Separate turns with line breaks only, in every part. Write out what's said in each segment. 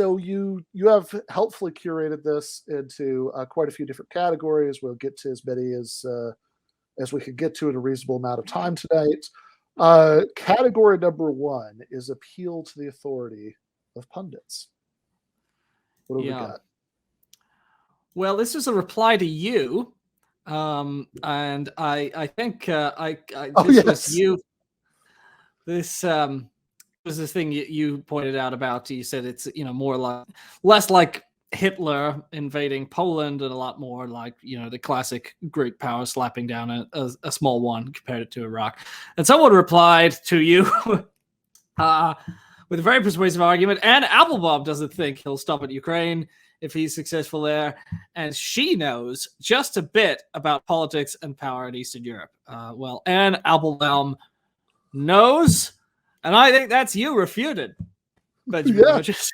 so you have helpfully curated this into quite a few different categories. We'll get to as many as we can get to in a reasonable amount of time tonight. Category number 1 is appeal to the authority of pundits. What do we got?
Well, this is a reply to you, and I think was you. This was the thing you pointed out about. You said it's less like Hitler invading Poland and a lot more like the classic great power slapping down a small one, compared it to Iraq. And someone replied to you with a very persuasive argument. Annie Applebaum doesn't think he'll stop at Ukraine if he's successful there, and she knows just a bit about politics and power in Eastern Europe. Well, Annie Applebaum knows, and I think that's you refuted, Benjamin Burgis.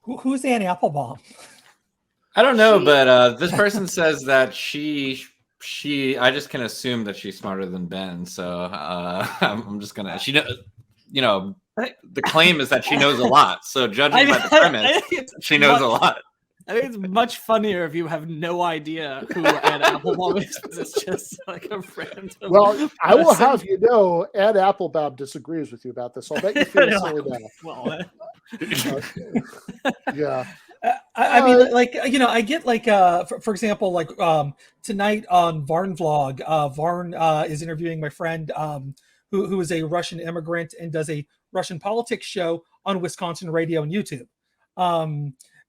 Who's Annie Applebaum?
I don't know, but this person says that she I just can assume that she's smarter than Ben, so I'm just gonna. She knows, the claim is that she knows a lot. So judging by the premise, she knows a lot.
I think it's much funnier if you have no idea who Annie Applebaum is. It's just like a random.
Well, I will have you know, Annie Applebaum disagrees with you about this. So I'll bet you feel silly now.
Well,
yeah.
I mean, like, I get like, for example, like tonight on Varn Vlog, Varn is interviewing my friend who is a Russian immigrant and does a Russian politics show on Wisconsin radio and YouTube.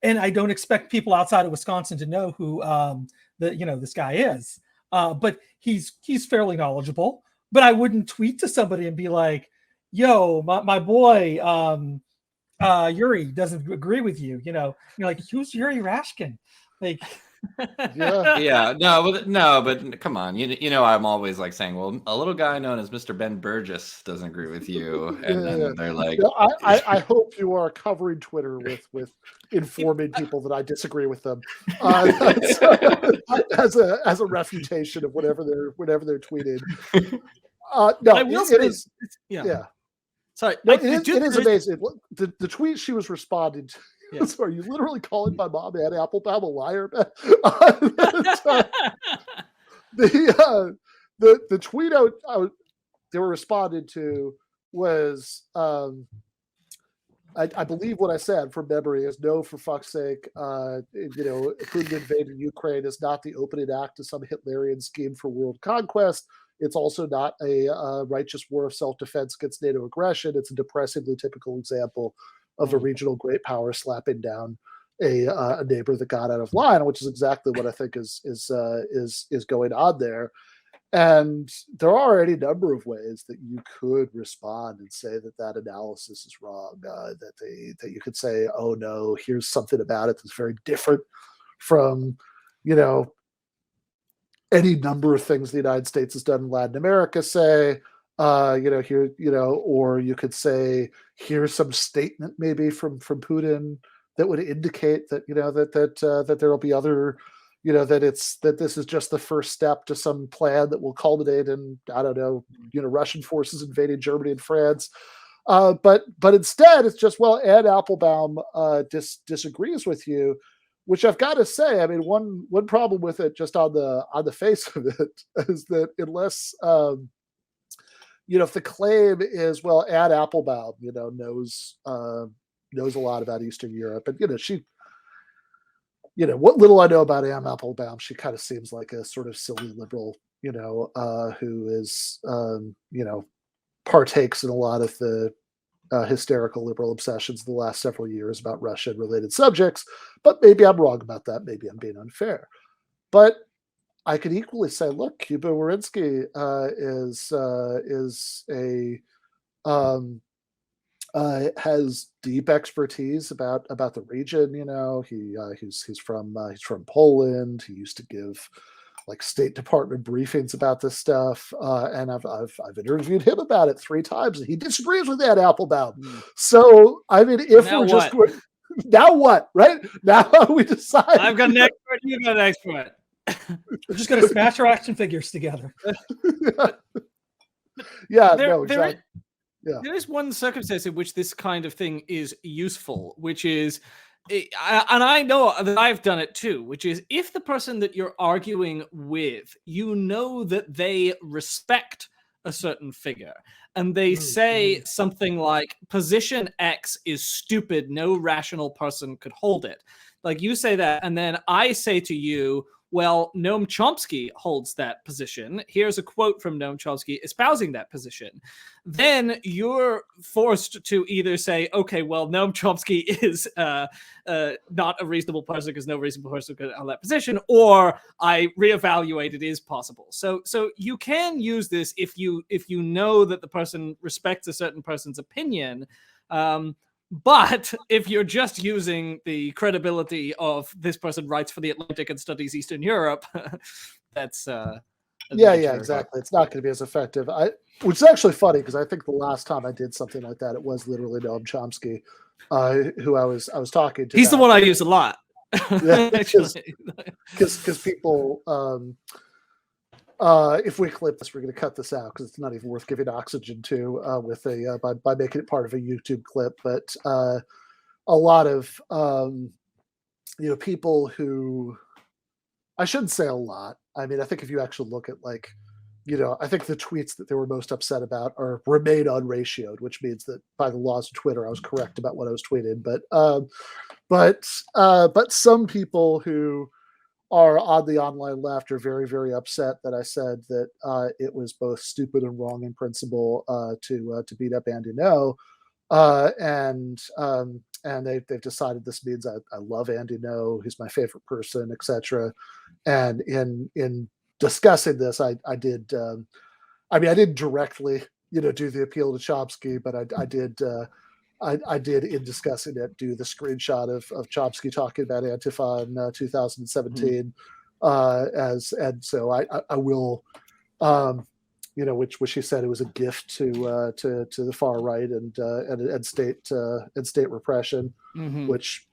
And I don't expect people outside of Wisconsin to know who this guy is. But he's fairly knowledgeable. But I wouldn't tweet to somebody and be like, "Yo, my boy Yuri doesn't agree with you." You're like, "Who's Yuri Rashkin?" Like,
no, but come on, I'm always like saying, well, a little guy known as Mr. Ben Burgis doesn't agree with you, and then they're like,
I hope you are covering Twitter with informing people that I disagree with them as a refutation of whatever they're tweeting. Sorry, it is amazing. The tweet she was responding to. Yeah. So are you literally calling my mom Annie Applebaum a liar? The tweet they were responding to was I believe what I said from memory is, no, for fuck's sake, Putin invading Ukraine is not the opening act to some Hitlerian scheme for world conquest. It's also not a righteous war of self-defense against NATO aggression. It's a depressingly typical example of a regional great power slapping down a neighbor that got out of line, which is exactly what I think is going on there. And there are any number of ways that you could respond and say that analysis is wrong. That you could say, oh no, here's something about it that's very different from, any number of things the United States has done in Latin America, say. Or you could say, here's some statement maybe from Putin that would indicate that that there will be other, that this is just the first step to some plan that will culminate in, I don't know, Russian forces invading Germany and France. But instead, it's just, well, Annie Applebaum disagrees with you, which I've got to say, I mean, one problem with it, just on the face of it, is that unless if the claim is, well, Annie Applebaum, knows a lot about Eastern Europe, and she, what little I know about Annie Applebaum, she kind of seems like a sort of silly liberal, who is, partakes in a lot of the hysterical liberal obsessions of the last several years about Russia and related subjects. But maybe I'm wrong about that. Maybe I'm being unfair. But I could equally say, look, Cuba Warinsky has deep expertise about the region. He's from Poland. He used to give like State Department briefings about this stuff, and I've interviewed him about it 3 times, and he disagrees with Annie Applebaum. So I mean, if now we're just now what, right? Now we decide.
I've got an expert. You got an expert.
We're just going to smash our action figures together.
Exactly.
There is one circumstance in which this kind of thing is useful, which is, and I know that I've done it too, which is if the person that you're arguing with, you know that they respect a certain figure, and they say something like, position X is stupid, no rational person could hold it. Like you say that, and then I say to you, well, Noam Chomsky holds that position. Here's a quote from Noam Chomsky espousing that position. Then you're forced to either say, okay, well, Noam Chomsky is not a reasonable person because no reasonable person could hold that position, or I reevaluate it is possible. So you can use this if you know that the person respects a certain person's opinion. But if you're just using the credibility of this person writes for The Atlantic and studies Eastern Europe, that's
exactly. It's not going to be as effective. Which is actually funny because I think the last time I did something like that, it was literally Noam Chomsky, who I was talking to.
He's the one I use a lot.
Because people. If we clip this, we're going to cut this out because it's not even worth giving oxygen to by making it part of a YouTube clip. But a lot of people who, I shouldn't say a lot. I mean, I think if you actually look at I think the tweets that they were most upset about remain unratioed, which means that by the laws of Twitter, I was correct about what I was tweeting. But some people who are on the online left are very, very upset that I said that it was both stupid and wrong in principle to beat up Andy No, and they've decided this means I love Andy No, he's my favorite person, etc. And in discussing this, I did. I didn't directly do the appeal to Chomsky, but I did. I did, in discussing it, do the screenshot of Chomsky talking about Antifa in 2017, and so I will, which he said it was a gift to the far right and state repression, which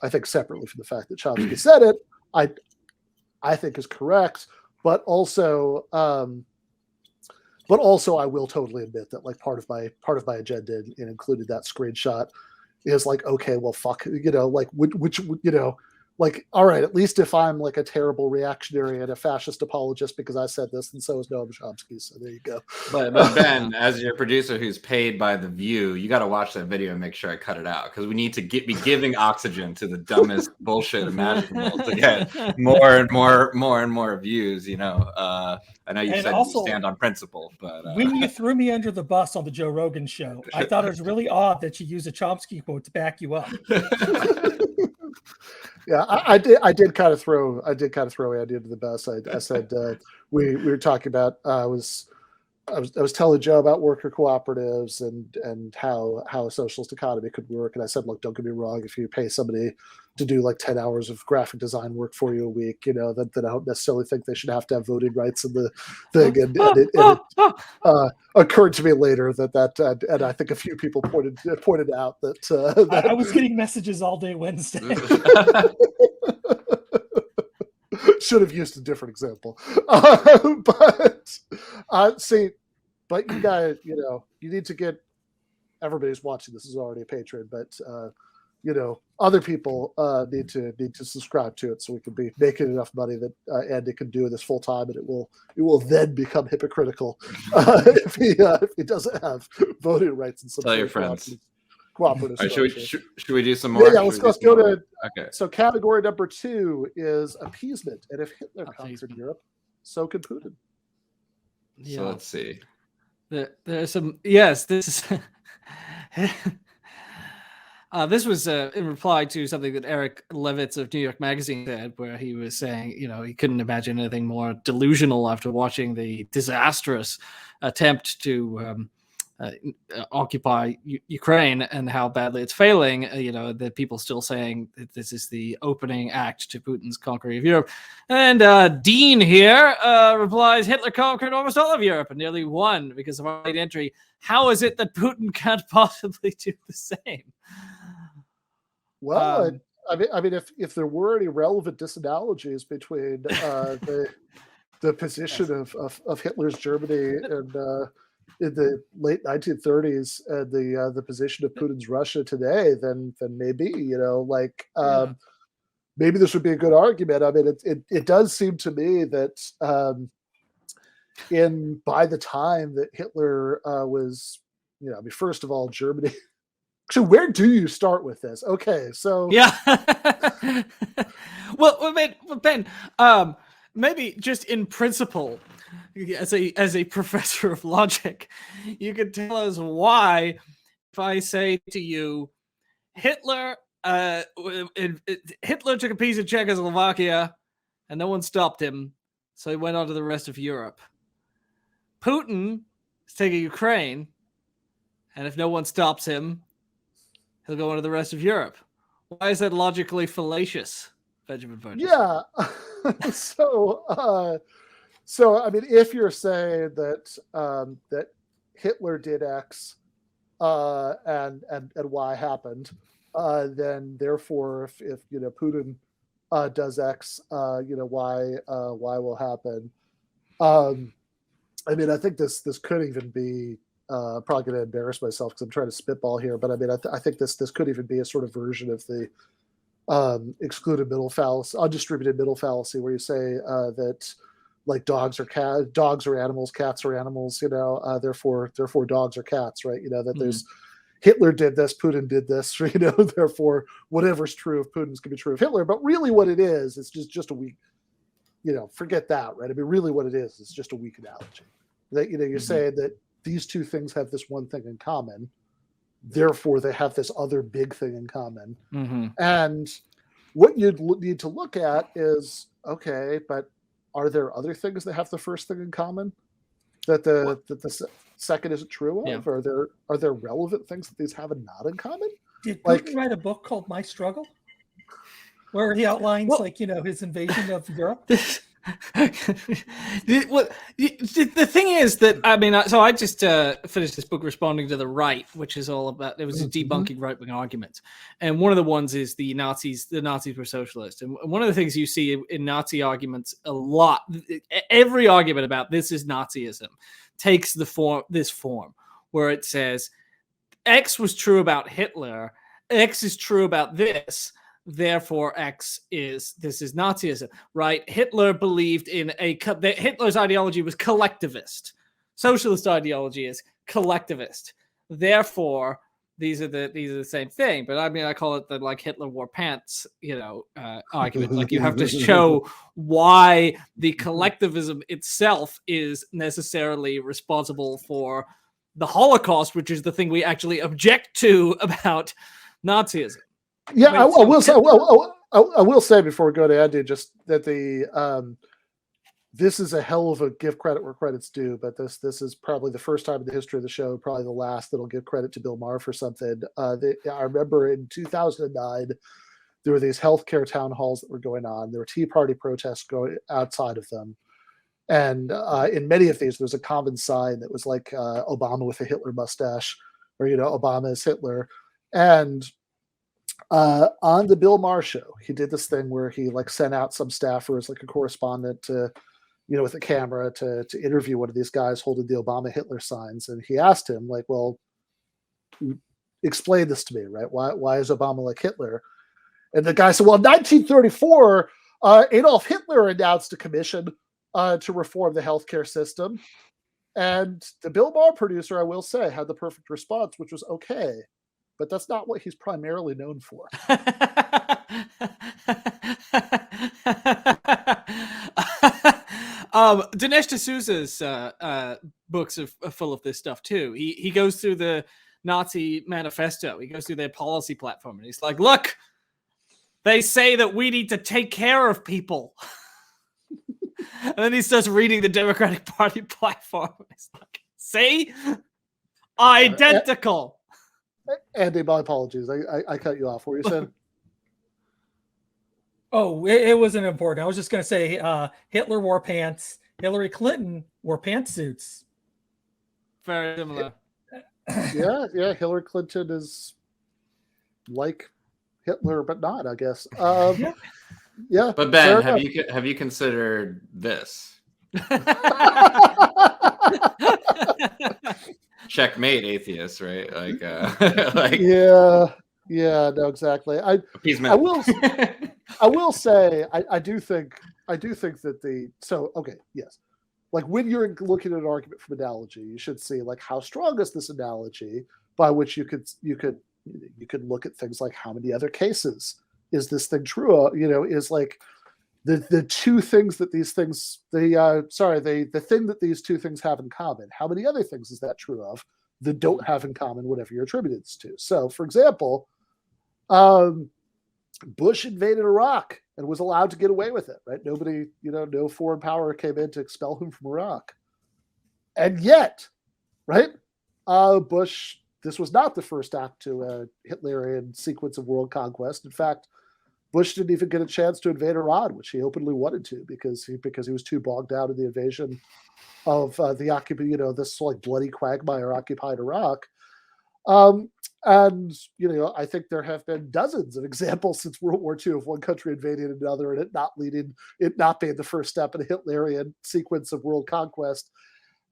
I think separately from the fact that Chomsky said it, I think is correct, but also. I will totally admit that part of my agenda in included that screenshot is okay, well, fuck, all right, at least if I'm a terrible reactionary and a fascist apologist because I said this, and so is Noam Chomsky. So there you go.
But Ben, as your producer who's paid by the view, you got to watch that video and make sure I cut it out because we need to be giving oxygen to the dumbest bullshit imaginable to get more and more views. I know you said also, you stand on principle, but
when you threw me under the bus on the Joe Rogan show, I thought it was really odd that you used a Chomsky quote to back you up.
Yeah, I did kind of throw Andy under the bus. I said we were talking about I was telling Joe about worker cooperatives and how a socialist economy could work, and I said, look, don't get me wrong, if you pay somebody to do 10 hours of graphic design work for you a week, then I don't necessarily think they should have to have voting rights in the thing. And it occurred to me later that and I think a few people pointed out that
I was getting messages all day Wednesday.
Should have used a different example, but you guys, you need to get, everybody's watching this is already a patron, but other people need to subscribe to it so we can be making enough money that Andy can do this full time, and it will then become hypocritical if he doesn't have voting rights and some.
Tell your friends.
Cooperative.
Right, should we do some more?
Yeah, let's go to.
Okay.
So category number 2 is appeasement, and if Hitler conquered Europe, so could Putin.
Yeah.
So let's see.
There's some. Yes, this is. This was in reply to something that Eric Levitz of New York Magazine said, where he was saying, he couldn't imagine anything more delusional after watching the disastrous attempt to occupy Ukraine and how badly it's failing. That people still saying that this is the opening act to Putin's conquering of Europe. And Dean here replies, Hitler conquered almost all of Europe and nearly won because of our late entry. How is it that Putin can't possibly do the same?
Well, I mean, if there were any relevant disanalogies between the position of Hitler's Germany in the late 1930s and the position of Putin's Russia today, then maybe, you know, like maybe this would be a good argument. I mean, it does seem to me that by the time that Hitler was, you know, I mean, first of all, Germany. So where do you start with this? Okay, so
yeah. Well, Ben, maybe just in principle, as a professor of logic, you could tell us why. If I say to you, Hitler took a piece of Czechoslovakia, and no one stopped him, so he went on to the rest of Europe. Putin is taking Ukraine, and if no one stops him, he'll go on to the rest of Europe. Why is that logically fallacious, Benjamin Burgis?
Yeah. So I mean, if you're saying that that Hitler did X and Y happened, then therefore, if you know Putin does X, you know Y will happen. I mean, I think this could even be. Probably going to embarrass myself because I'm trying to spitball here, but I mean, I think this could even be a sort of version of the excluded middle fallacy, undistributed middle fallacy, where you say that like dogs are animals, cats are animals, you know, therefore dogs are cats, right? You know, that there's Hitler did this, Putin did this, you know, therefore whatever's true of Putin's can be true of Hitler. But really what it is, it's just a weak, you know, forget that, right? I mean, really what it is just a weak analogy. That, you know, you're saying that these two things have this one thing in common, therefore they have this other big thing in common. And what you'd need to look at is, okay, but are there other things that have the first thing in common that the second isn't true of? Are there relevant things that these have and not in common?
Did Putin write a book called My Struggle, where he outlines like, you know, his invasion of Europe?
The thing is that, I mean, so I just finished this book, Responding to the Right, which is all about, it was debunking right-wing arguments. And one of the ones is the Nazis were socialists. And one of the things you see in Nazi arguments a lot, every argument about this is Nazism takes this form where it says X was true about Hitler, X is true about this, therefore this is Nazism, right? Hitler believed in Hitler's ideology was collectivist. Socialist ideology is collectivist. Therefore, these are the same thing. But I mean, I call it the like Hitler wore pants, you know, argument. Like you have to show why the collectivism itself is necessarily responsible for the Holocaust, which is the thing we actually object to about Nazism.
Yeah, I will say before we go to Andy, just that this is a hell of a give credit where credit's due, but this is probably the first time in the history of the show, probably the last that'll give credit to Bill Maher for something. I remember in 2009, there were these healthcare town halls that were going on. There were Tea Party protests going outside of them. And in many of these, there was a common sign that was like Obama with a Hitler mustache, or, you know, Obama is Hitler. And on the Bill Maher show, he did this thing where he like sent out some staffers, like a correspondent, to, you know, with a camera to interview one of these guys holding the Obama Hitler signs, and he asked him like, "Well, explain this to me, right? Why is Obama like Hitler?" And the guy said, "Well, in 1934, Adolf Hitler announced a commission to reform the healthcare system," and the Bill Maher producer, I will say, had the perfect response, which was okay. But that's not what he's primarily known for.
Dinesh D'Souza's books are full of this stuff too. He goes through the Nazi manifesto. He goes through their policy platform, and he's like, "Look, they say that we need to take care of people." And then he starts reading the Democratic Party platform. He's like, "See? Identical."
Andy, my apologies. I cut you off. What were you saying?
Oh, it wasn't important. I was just going to say Hitler wore pants. Hillary Clinton wore pantsuits.
Very similar.
Yeah. Hillary Clinton is like Hitler, but not, I guess. Yeah.
But Ben, have you considered this? checkmate atheists, right? Like,
no, exactly. I
appeasement.
will say I do think that yes, like when you're looking at an argument from analogy, you should see like how strong is this analogy, by which you could look at things like how many other cases is this thing true of, is like the two things that these things the thing that these two things have in common, how many other things is that true of that don't have in common whatever you're attributed to. So for example, Bush invaded Iraq and was allowed to get away with it, right? Nobody, no foreign power came in to expel him from Iraq. And yet, right, Bush, this was not the first act to a Hitlerian sequence of world conquest. In fact, Bush didn't even get a chance to invade Iran, which he openly wanted to, because he was too bogged down in the invasion of this like bloody quagmire occupied Iraq. And I think there have been dozens of examples since World War II of one country invading another and it not being the first step in a Hitlerian sequence of world conquest.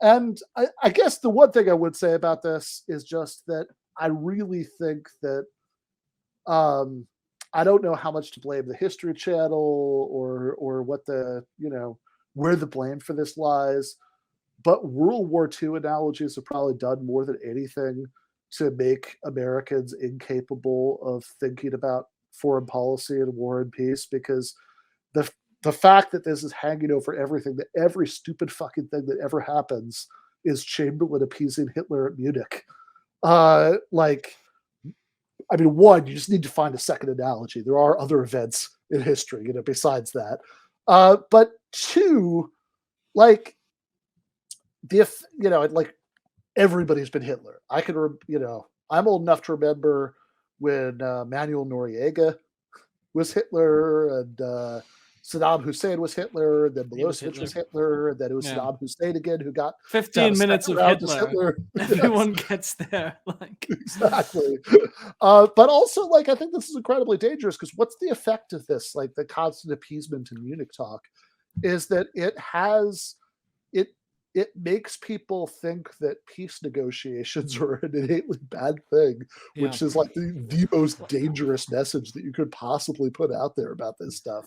And I guess the one thing I would say about this is just that I really think that I don't know how much to blame the History Channel or what where the blame for this lies, but World War II analogies have probably done more than anything to make Americans incapable of thinking about foreign policy and war and peace, because the fact that this is hanging over everything, that every stupid fucking thing that ever happens is Chamberlain appeasing Hitler at Munich. One, you just need to find a second analogy. There are other events in history, besides that. But two, everybody's been Hitler. I can, I'm old enough to remember when Manuel Noriega was Hitler, and Saddam Hussein was Hitler, and then Milosevic was Hitler, and then it was Saddam Hussein again who got
15 minutes of Hitler. Everyone gets there.
Exactly. But also, I think this is incredibly dangerous, because what's the effect of this? The constant appeasement in Munich talk is that it makes people think that peace negotiations are an innately bad thing, which is the most dangerous message that you could possibly put out there about this stuff.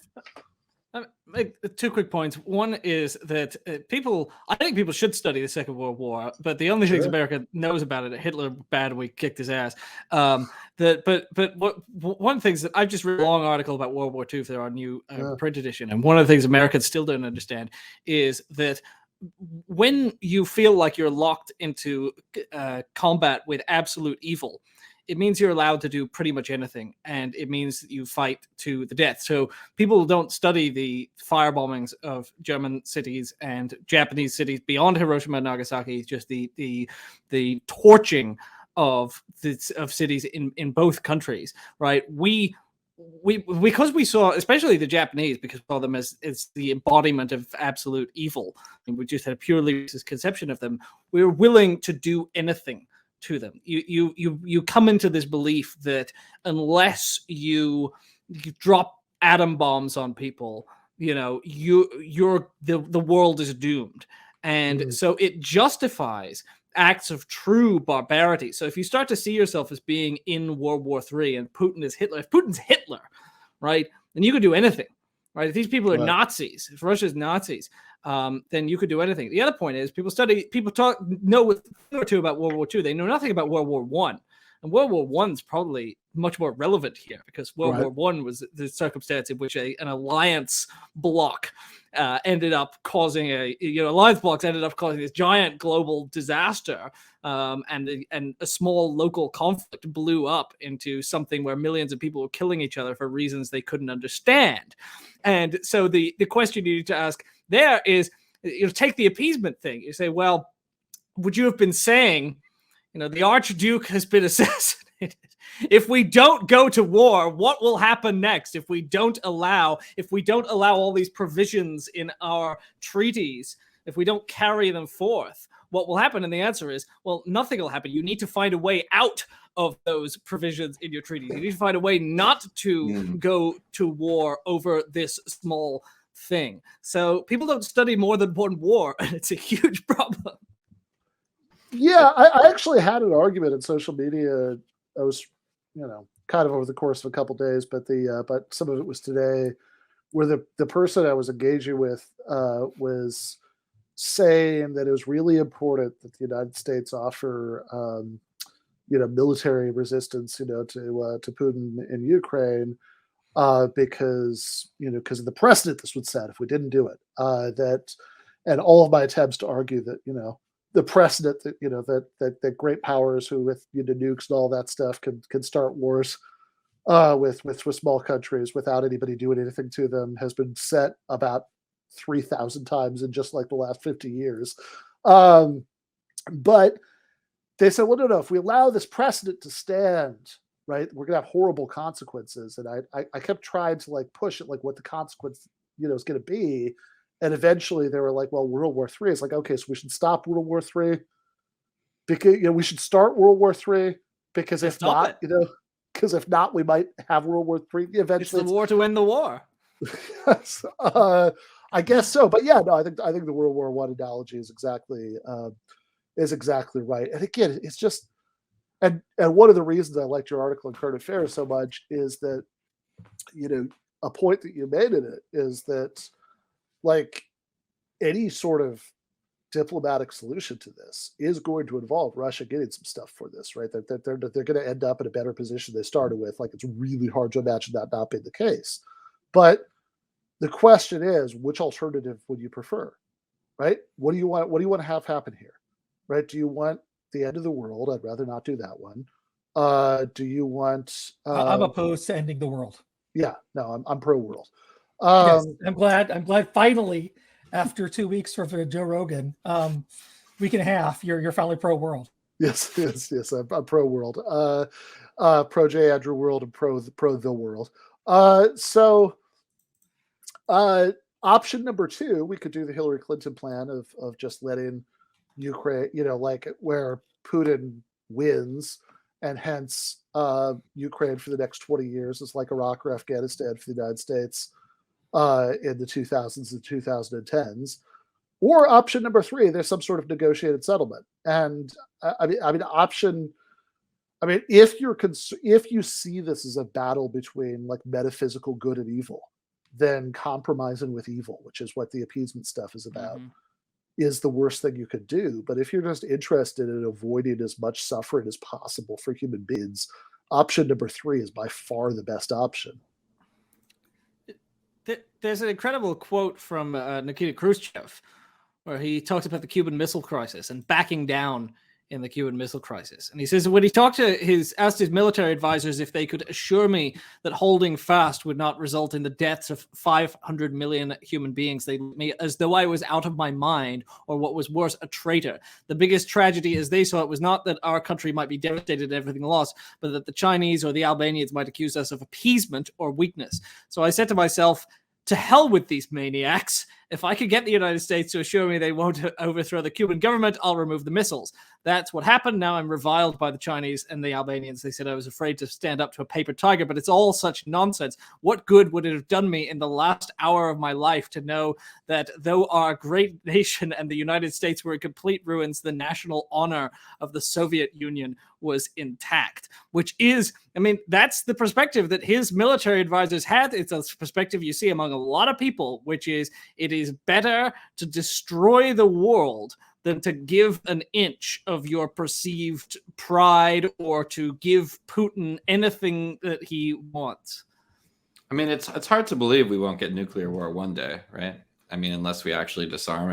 Make two quick points. One is that I think people should study the Second World War, but the only things America knows about it, Hitler bad, we kicked his ass. One of the things that I've just read a long article about World War II for our new print edition, and one of the things Americans still don't understand is that when you feel like you're locked into combat with absolute evil, it means you're allowed to do pretty much anything, and it means that you fight to the death. So people don't study the firebombings of German cities and Japanese cities beyond Hiroshima and Nagasaki, just the torching of cities in both countries, right? Because we saw, especially the Japanese, because we saw them as the embodiment of absolute evil, and we just had a purely racist conception of them, we were willing to do anything to them. You come into this belief that unless you drop atom bombs on people, the world is doomed. And so it justifies acts of true barbarity. So if you start to see yourself as being in World War III and Putin is Hitler, if Putin's Hitler, right, then you could do anything, right? If these people are Nazis, if Russia's Nazis, then you could do anything. The other point is know a thing or two about World War II. They know nothing about World War I. And World War I is probably much more relevant here, because World War I was the circumstance in which an alliance bloc ended up causing alliance blocks ended up causing this giant global disaster, and a small local conflict blew up into something where millions of people were killing each other for reasons they couldn't understand. And so the question you need to ask there is, take the appeasement thing. You say, well, would you have been saying, the Archduke has been assassinated. If we don't go to war, what will happen next? If we don't allow all these provisions in our treaties, if we don't carry them forth, what will happen? And the answer is, well, nothing will happen. You need to find a way out of those provisions in your treaties. You need to find a way not to go to war over this small thing. So people don't study more than one war, and it's a huge problem.
Yeah, I actually had an argument in social media. I was, kind of over the course of a couple days, but but some of it was today, where the person I was engaging with was saying that it was really important that the United States offer, military resistance, to Putin in Ukraine, because because of the precedent this would set if we didn't do it. And all of my attempts to argue that the precedent that that great powers who with nukes and all that stuff can start wars with small countries without anybody doing anything to them has been set about 3,000 times in just like the last 50 years. But they said, well, no, if we allow this precedent to stand, right, we're gonna have horrible consequences. And I kept trying to like push it, like what the consequence, is gonna be. And eventually they were like, well, World War III. It's like, okay, so we should stop World War III because we should start World War III because if not, we might have World War III eventually.
It's the war to end the war.
I guess so, but yeah, no, I think the World War I analogy is exactly right. And again, it's just and one of the reasons I liked your article in Current Affairs so much is that a point that you made in it is that like any sort of diplomatic solution to this is going to involve Russia getting some stuff for this, right? That they're going to end up in a better position they started with. Like it's really hard to imagine that not being the case. But the question is, which alternative would you prefer, right? What do you want? What do you want to have happen here, right? Do you want the end of the world? I'd rather not do that one. Do you want?
I'm opposed to ending the world.
Yeah, no, I'm pro world.
Yes, I'm glad. Finally, after 2 weeks for Joe Rogan, week and a half, you're finally pro world.
Yes. I'm pro world. Pro J Andrew world and pro the world. So option number 2, we could do the Hillary Clinton plan of just letting Ukraine, like where Putin wins, and hence Ukraine for the next 20 years is like Iraq or Afghanistan for the United States in the 2000s and 2010s. Or option number 3, there's some sort of negotiated settlement. And if you see this as a battle between like metaphysical good and evil, then compromising with evil, which is what the appeasement stuff is about, is the worst thing you could do. But if you're just interested in avoiding as much suffering as possible for human beings, option number 3 is by far the best option.
There's an incredible quote from Nikita Khrushchev, where he talks about the Cuban Missile Crisis and backing down in the Cuban Missile Crisis. And he says, when he asked his military advisors if they could assure me that holding fast would not result in the deaths of 500 million human beings, they looked at me as though I was out of my mind, or what was worse, a traitor. The biggest tragedy as they saw it was not that our country might be devastated and everything lost, but that the Chinese or the Albanians might accuse us of appeasement or weakness. So I said to myself, to hell with these maniacs. If I could get the United States to assure me they won't overthrow the Cuban government, I'll remove the missiles. That's what happened. Now I'm reviled by the Chinese and the Albanians. They said I was afraid to stand up to a paper tiger, but it's all such nonsense. What good would it have done me in the last hour of my life to know that though our great nation and the United States were in complete ruins, the national honor of the Soviet Union was intact? Which is, that's the perspective that his military advisors had. It's a perspective you see among a lot of people, which is it is better to destroy the world than to give an inch of your perceived pride or to give Putin anything that he wants.
It's hard to believe we won't get nuclear war one day, right? Unless we actually disarm.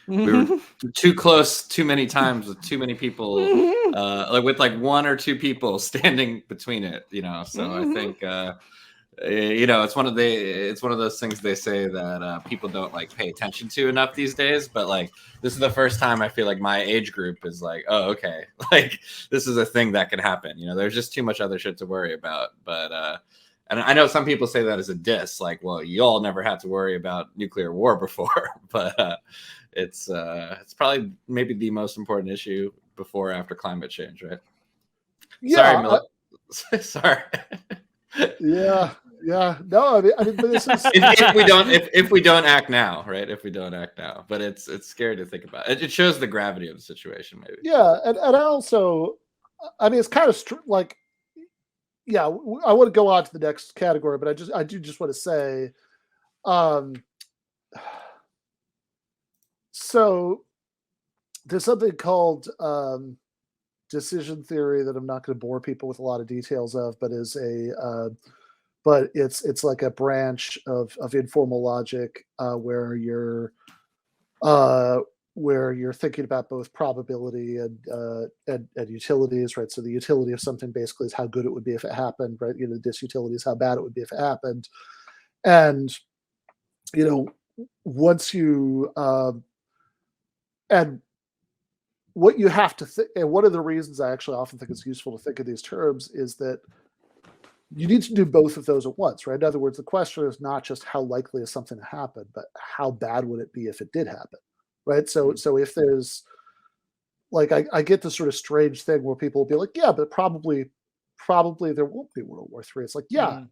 We were too close too many times with too many people, with like 1 or 2 people standing between it, So I think, it's one of those things they say that people don't like pay attention to enough these days. But like, this is the first time I feel like my age group is like, oh, okay, like this is a thing that can happen. There's just too much other shit to worry about. But and I know some people say that as a diss, like, well, you all never had to worry about nuclear war before, but it's probably maybe the most important issue before or after climate change, right?
Yeah.
Sorry.
Yeah. Yeah, no, I mean, but this is
if we don't act now, right? If we don't act now, but it's scary to think about. It shows the gravity of the situation, maybe.
Yeah, and I also, I mean, it's kind of like, yeah, I want to go on to the next category, but I do just want to say, so there's something called decision theory that I'm not going to bore people with a lot of details of, but is but it's like a branch of informal logic where you're thinking about both probability and utilities, right? So the utility of something basically is how good it would be if it happened, right? The disutility is how bad it would be if it happened, and once you and what you have to think, and one of the reasons I actually often think it's useful to think in these terms is that you need to do both of those at once, right? In other words, the question is not just how likely is something to happen, but how bad would it be if it did happen, right? So if there's like, I get this sort of strange thing where people will be like, yeah, but probably there won't be World War III. It's like, yeah,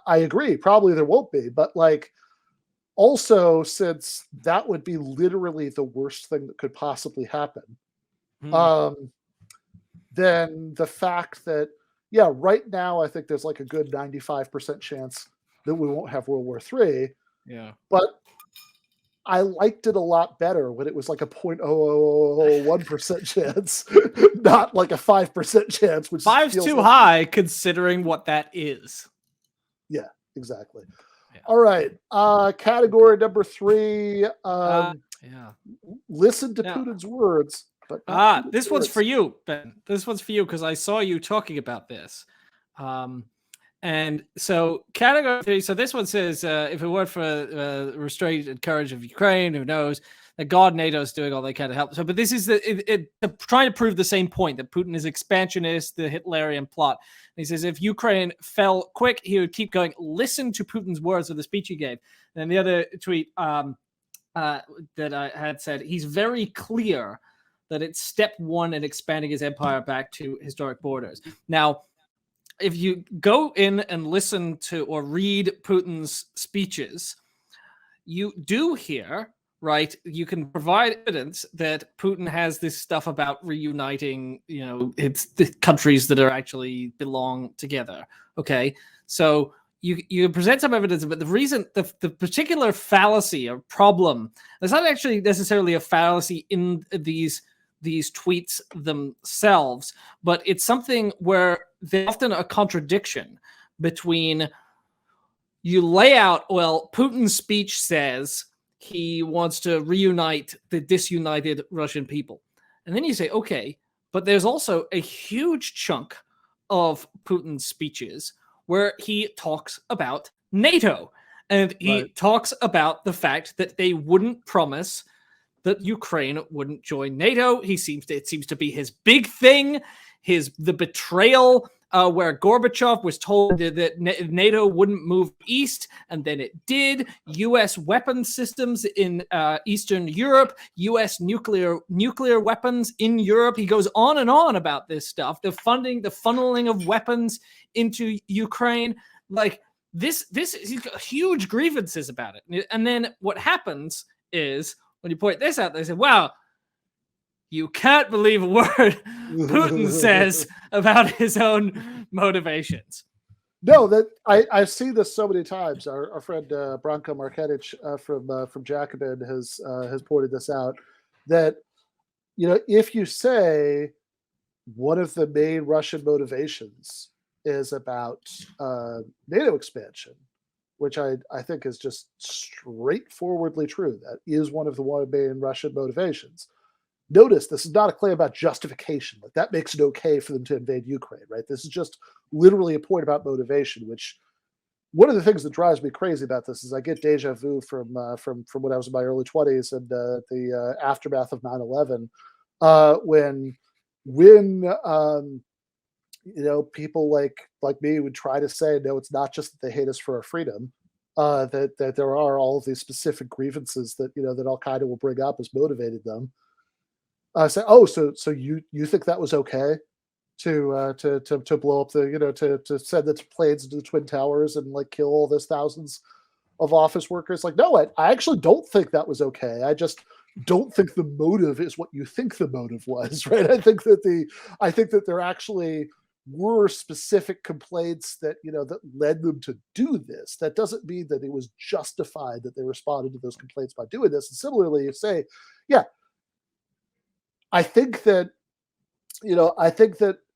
I agree, probably there won't be, but like, also, since that would be literally the worst thing that could possibly happen, then the fact that, yeah, right now I think there's like a good 95% chance that we won't have World War III.
Yeah.
But I liked it a lot better when it was like a 0.0001% chance, not like a 5% chance, which
5's too high considering what that is.
Yeah, exactly. Yeah. All right. Category number 3. Listen to Putin's words. But
this one's for you, Ben. This one's for you because I saw you talking about this. And so category 3, so this one says, if it weren't for restraint and courage of Ukraine, who knows, that God, NATO is doing all they can to help. So, but this is trying to prove the same point, that Putin is expansionist, the Hitlerian plot. And he says, if Ukraine fell quick, he would keep going, listen to Putin's words of the speech he gave. And then the other tweet that I had said, he's very clear that it's step 1 in expanding his empire back to historic borders. Now, if you go in and listen to or read Putin's speeches, you do hear, right? You can provide evidence that Putin has this stuff about reuniting, it's the countries that are actually belong together. Okay. So you present some evidence, but the reason, the particular fallacy or problem, there's not actually necessarily a fallacy in these tweets themselves, but it's something where there's often a contradiction between you lay out, well, Putin's speech says he wants to reunite the disunited Russian people. And then you say, okay, but there's also a huge chunk of Putin's speeches where he talks about NATO. And he talks about the fact that they wouldn't promise that Ukraine wouldn't join NATO. It seems to be his big thing, the betrayal where Gorbachev was told that NATO wouldn't move east, and then it did. U.S. weapon systems in Eastern Europe, U.S. nuclear weapons in Europe. He goes on and on about this stuff, the funding, the funneling of weapons into Ukraine. Like this he's got huge grievances about it. And then what happens is, when you point this out, they say, wow, you can't believe a word Putin says about his own motivations.
No, that I've seen this so many times. Our friend Branko Marketić from Jacobin has pointed this out, that if you say one of the main Russian motivations is about NATO expansion, which I think is just straightforwardly true. That is one of the main Russian motivations. Notice this is not a claim about justification. Like that makes it okay for them to invade Ukraine, right? This is just literally a point about motivation, which one of the things that drives me crazy about this is I get deja vu from when I was in my early 20s and the aftermath of 9/11, when people like me would try to say, no, it's not just that they hate us for our freedom, that there are all of these specific grievances that that Al Qaeda will bring up as motivated them. I say, oh, so you think that was okay? to blow up the to send its planes into the Twin Towers and like kill all those thousands of office workers. Like, no, I actually don't think that was okay. I just don't think the motive is what you think the motive was, right? I think that there actually were specific complaints that that led them to do this. That doesn't mean that it was justified that they responded to those complaints by doing this. And similarly, you say, yeah, I think that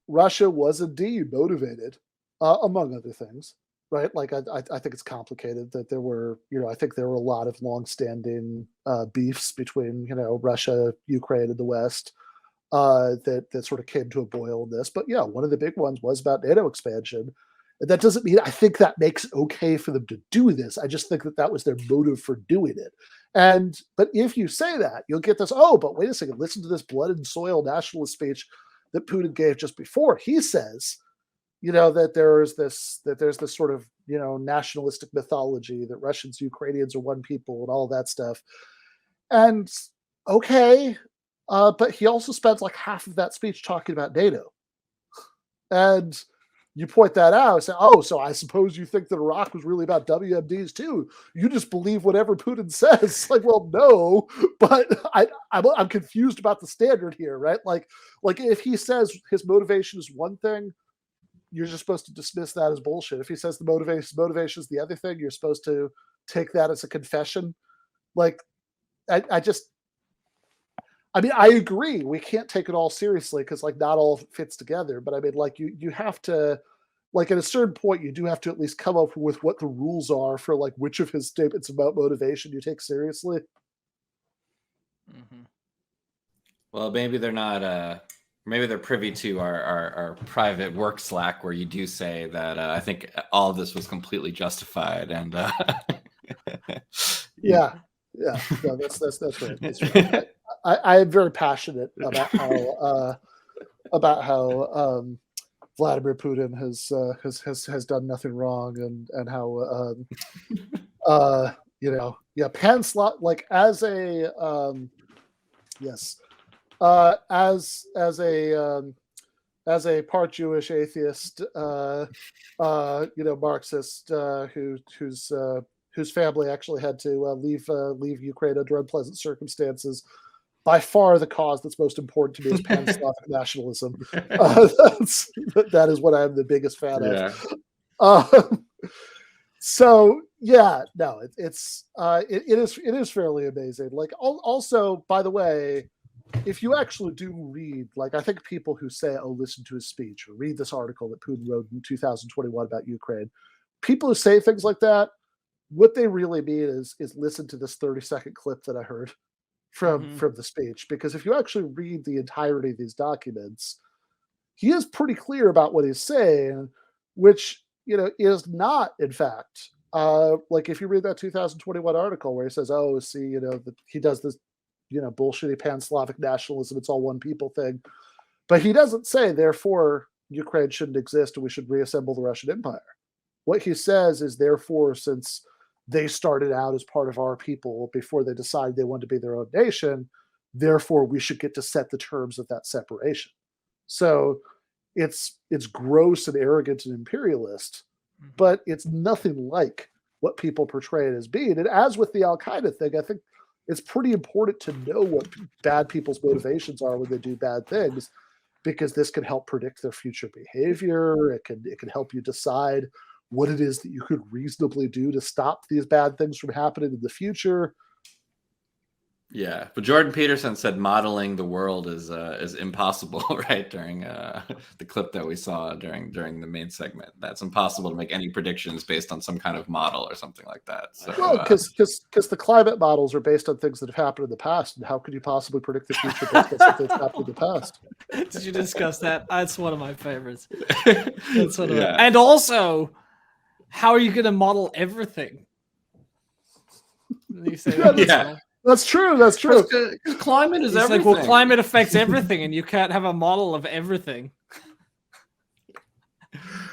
Russia was indeed motivated, among other things, right? Like I think it's complicated that there were, I think there were a lot of longstanding beefs between, Russia, Ukraine, and the West that sort of came to a boil in this. But yeah, one of the big ones was about NATO expansion. And that doesn't mean I think that makes it okay for them to do this. I just think that was their motive for doing it. But if you say that, you'll get this, oh, but wait a second, listen to this blood and soil nationalist speech that Putin gave just before. He says, that there's this sort of, nationalistic mythology that Russians, Ukrainians are one people and all that stuff. And okay, but he also spends like half of that speech talking about NATO. And you point that out and say, oh, so I suppose you think that Iraq was really about WMDs too. You just believe whatever Putin says. Like, well, no, but I'm confused about the standard here, right? Like if he says his motivation is one thing, you're just supposed to dismiss that as bullshit. If he says the motivation is the other thing, you're supposed to take that as a confession. Like, I agree. We can't take it all seriously because like not all fits together. But I mean, like you have to, like at a certain point, you do have to at least come up with what the rules are for like which of his statements about motivation you take seriously.
Mm-hmm. Well, maybe they're not. Maybe they're privy to our private work Slack where you do say that I think all of this was completely justified and.
Yeah. No, that's right. That's right. I am very passionate about how Vladimir Putin has done nothing wrong and how Panslot, like as a yes. As a part Jewish atheist, Marxist, whose family actually had to leave Ukraine under unpleasant circumstances, by far the cause that's most important to me is Pan-Slavic nationalism. That is what I'm the biggest fan of. So yeah, no, it is fairly amazing. Like also, by the way, if you actually do read, like I think people who say, oh, listen to his speech or read this article that Putin wrote in 2021 about Ukraine, people who say things like that, what they really mean is listen to this 30-second clip that I heard from the speech. Because if you actually read the entirety of these documents, he is pretty clear about what he's saying, which, is not, in fact, like if you read that 2021 article where he says, oh, see, that he does this, bullshitty pan-Slavic nationalism, it's all one people thing. But he doesn't say, therefore, Ukraine shouldn't exist and we should reassemble the Russian Empire. What he says is, therefore, since they started out as part of our people before they decided they wanted to be their own nation, therefore we should get to set the terms of that separation. So it's gross and arrogant and imperialist, but it's nothing like what people portray it as being. And as with the Al-Qaeda thing, I think it's pretty important to know what bad people's motivations are when they do bad things, because this can help predict their future behavior. It can help you decide what it is that you could reasonably do to stop these bad things from happening in the future.
Yeah, but Jordan Peterson said modeling the world is impossible, right? During the clip that we saw during the main segment, that's impossible to make any predictions based on some kind of model or something like that. So,
well, because the climate models are based on things that have happened in the past, and how could you possibly predict the future based on something that's happened in the past?
Did you discuss that? That's one of my favorites. That's one of my... And also, how are you going to model everything? You say,
yeah.
That's true. That's true.
Because climate is everything.
Like, well, climate affects everything, and you can't have a model of everything.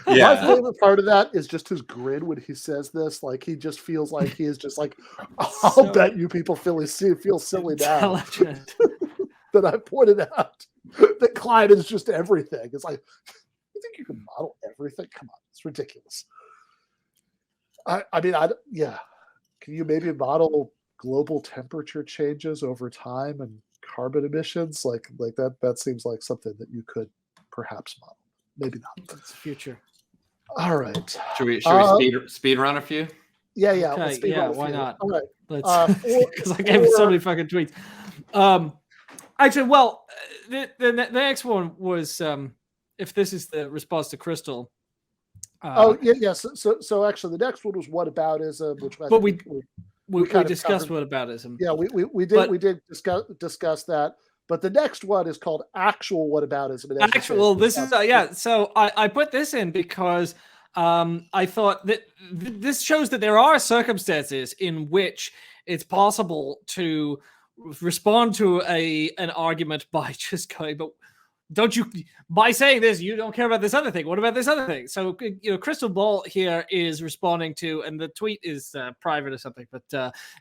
Yeah. My favorite part of that is just his grin when he says this. Like, he just feels like he is just like, I'll bet you people feel silly now. that I pointed out that climate is just everything. It's like, you think you can model everything? Come on, it's ridiculous. I mean, yeah. Can you maybe model global temperature changes over time and carbon emissions? Like that seems like something that you could perhaps model. Maybe not.
That's the future.
All right.
Should we speed run a few?
Yeah.
Okay, yeah, why not?
All right.
Let's because I gave so many fucking tweets. Actually, well, the next one was if this is the response to Crystal.
Yes. So actually, the next one was whataboutism, which
we discussed whataboutism.
Yeah, we did discuss that. But the next one is called actual whataboutism.
Actual, this is So I put this in because I thought that this shows that there are circumstances in which it's possible to respond to an argument by just going, but don't you, by saying this, you don't care about this other thing. What about this other thing? So, Crystal Ball here is responding to, and the tweet is private or something, but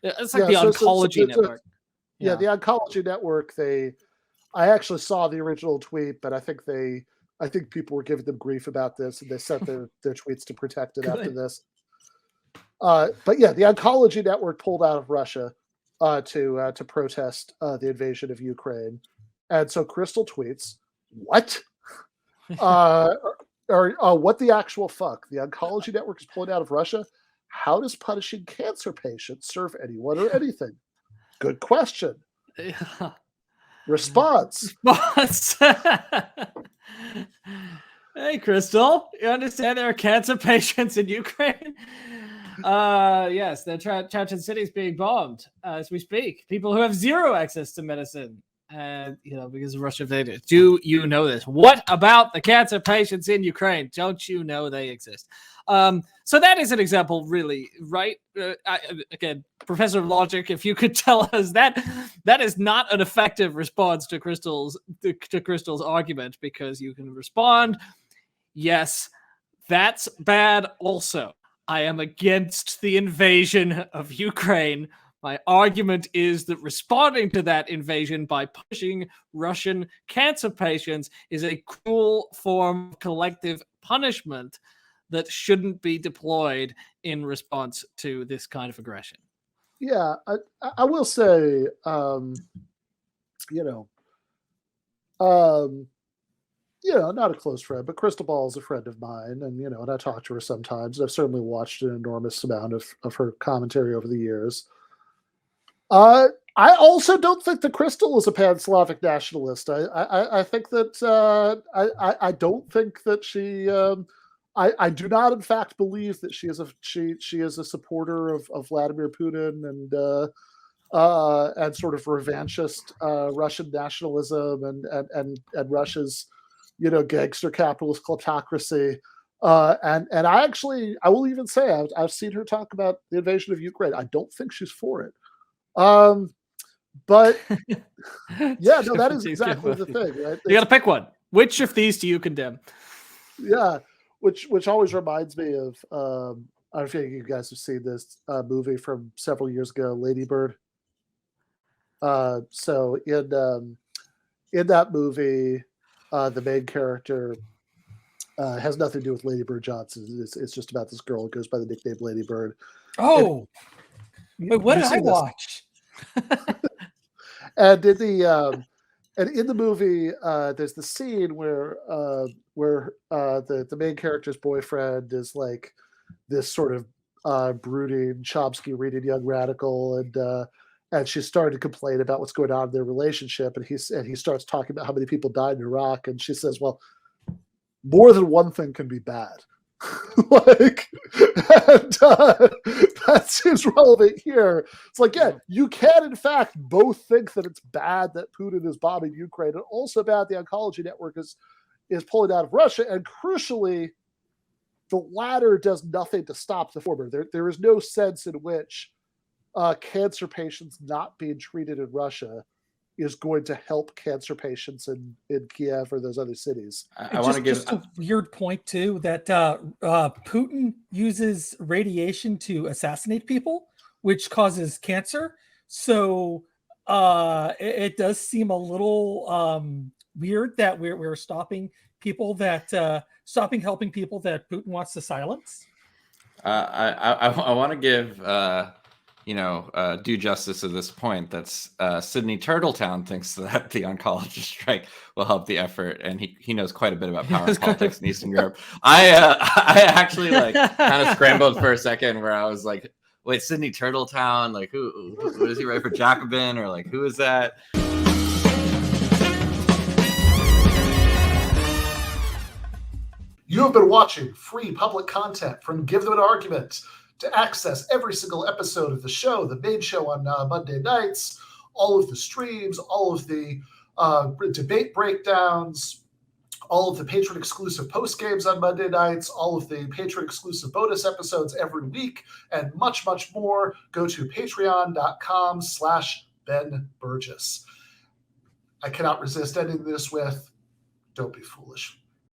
it's like the Oncology Network.
Yeah, the Oncology Network. I actually saw the original tweet, but I think people were giving them grief about this, and they sent their tweets to protect it after this. But yeah, the Oncology Network pulled out of Russia to protest the invasion of Ukraine, and so Crystal tweets, "What? What the actual fuck? The Oncology Network is pulling out of Russia. How does punishing cancer patients serve anyone or anything? Good question."
Yeah.
Response.
Hey, Crystal, you understand there are cancer patients in Ukraine? Yes, the Chechen city is being bombed as we speak. People who have zero access to medicine, because of Russia invaded. Do you know this? What about the cancer patients in Ukraine? Don't you know they exist? So that is an example, really, right? Again, Professor of Logic, if you could tell us that is not an effective response to Crystal's argument, because you can respond, yes, that's bad also. I am against the invasion of Ukraine. My argument is that responding to that invasion by punishing Russian cancer patients is a cruel form of collective punishment that shouldn't be deployed in response to this kind of aggression.
Yeah, I will say, not a close friend, but Crystal Ball is a friend of mine, and I talk to her sometimes. I've certainly watched an enormous amount of her commentary over the years. I also don't think that Crystal is a pan-Slavic nationalist. I think that I don't think that she. I do not, in fact, believe that she is a supporter of Vladimir Putin and sort of revanchist Russian nationalism and Russia's gangster capitalist kleptocracy. And I will even say I've seen her talk about the invasion of Ukraine. I don't think she's for it. But yeah, no, that is exactly the thing, right?
You got to pick one. Which of these do you condemn?
Yeah. Which always reminds me of I don't know if you guys have seen this movie from several years ago, Lady Bird. So in that movie, the main character has nothing to do with Lady Bird Johnson. It's just about this girl who goes by the nickname Lady Bird.
Oh, wait, what did I watch?
And in the movie, there's the scene where the main character's boyfriend is like this sort of brooding, Chomsky-reading young radical, and she's starting to complain about what's going on in their relationship, and he starts talking about how many people died in Iraq, and she says, "Well, more than one thing can be bad." That seems relevant here. It's like, yeah, you can in fact both think that it's bad that Putin is bombing Ukraine, and also bad the Oncology Network is pulling out of Russia, and crucially, the latter does nothing to stop the former. There is no sense in which cancer patients not being treated in Russia is going to help cancer patients in Kiev or those other cities.
I want to give just a weird point too, that Putin uses radiation to assassinate people, which causes cancer. So it does seem a little weird that we're stopping people that stopping helping people that Putin wants to silence.
I want to give due justice at this point. That's Sydney Turtletown thinks that the oncology strike will help the effort, and he knows quite a bit about power politics in Eastern Europe. I actually like kind of scrambled for a second where I was like, wait, Sydney Turtletown, like who does he write for Jacobin, or like who is that?
You have been watching free public content from Give Them an Argument. To access every single episode of the show, the main show on Monday nights, all of the streams, all of the debate breakdowns, all of the patron-exclusive post-games on Monday nights, all of the patron-exclusive bonus episodes every week, and much, much more, go to patreon.com/Ben Burgis. I cannot resist ending this with, don't be foolish.